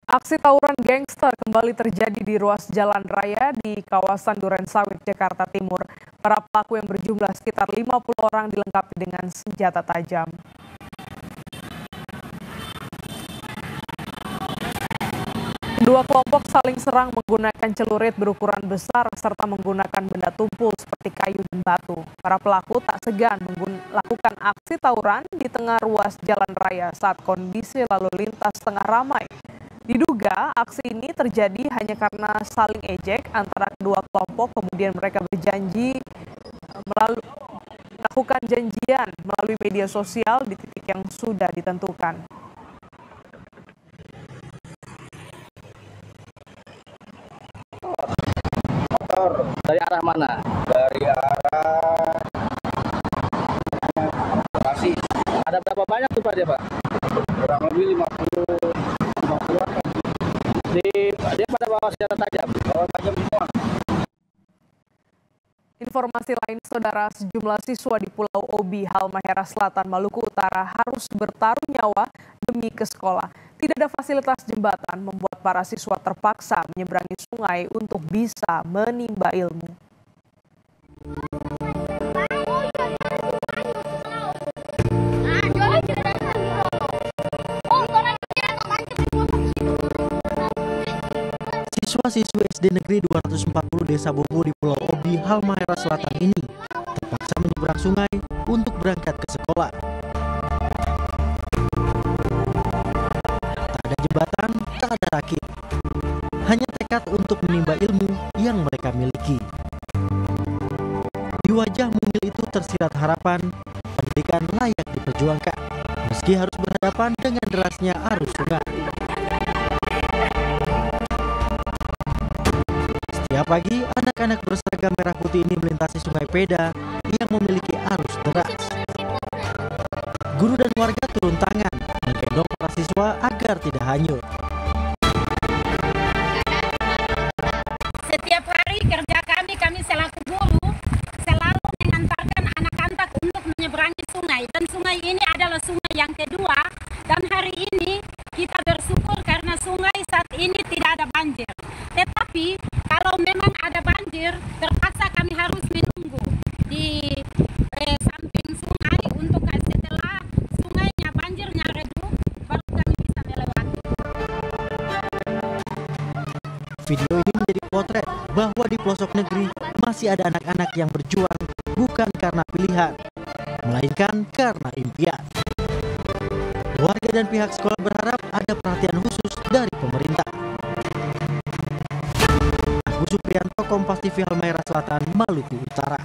Aksi tawuran gangster kembali terjadi di ruas jalan raya di kawasan Durensawit, Jakarta Timur. Para pelaku yang berjumlah sekitar 50 orang dilengkapi dengan senjata tajam. Kedua kelompok saling serang menggunakan celurit berukuran besar serta menggunakan benda tumpul seperti kayu dan batu. Para pelaku tak segan melakukan aksi tawuran di tengah ruas jalan raya saat kondisi lalu lintas tengah ramai. Diduga aksi ini terjadi hanya karena saling ejek antara kedua kelompok, kemudian mereka berjanji melakukan janjian melalui media sosial di titik yang sudah ditentukan. Dari arah mana? Dari arah Bekasi. Ada berapa banyak tuh Pak dia Pak? Kurang lebih 50-an. Dia pada bawa senjata tajam? Bawa tajam semua. Informasi lain, saudara, sejumlah siswa di Pulau Obi, Halmahera Selatan, Maluku Utara harus bertaruh nyawa demi ke sekolah. Tidak ada fasilitas jembatan membuat para siswa terpaksa menyeberangi sungai untuk bisa menimba ilmu. Siswa-siswi SD Negeri 240 Desa Bobo di Pulau Obi, Halmahera Selatan ini terpaksa menyeberang sungai untuk berangkat ke sekolah. Tak ada jembatan, tak ada rakit. Hanya tekad untuk menimba ilmu yang mereka miliki. Di wajah mungil itu tersirat harapan pendidikan layak diperjuangkan, meski harus berhadapan dengan derasnya arus sungai. Setiap pagi, anak-anak berseragam merah putih ini melintasi Sungai Peda yang memiliki arus deras. Guru dan warga turun tangan menggendong para siswa agar tidak hanyut. Setiap hari kerja kami selaku guru selalu mengantarkan anak-anak untuk menyeberangi sungai. Dan sungai ini adalah sungai yang kedua. Dan hari ini kita bersyukur karena sungai saat ini tidak ada banjir. Tetapi kalau memang ada banjir, terpaksa kami harus menunggu di samping sungai untuk setelah sungainya banjirnya redup, baru kami bisa melewati. Video ini menjadi potret bahwa di pelosok negeri masih ada anak-anak yang berjuang bukan karena pilihan, melainkan karena impian. Warga dan pihak sekolah berharap ada perhatian khusus dari pemerintah. Agus Supriyanto, Kompas TV, Halmahera Selatan, Maluku Utara.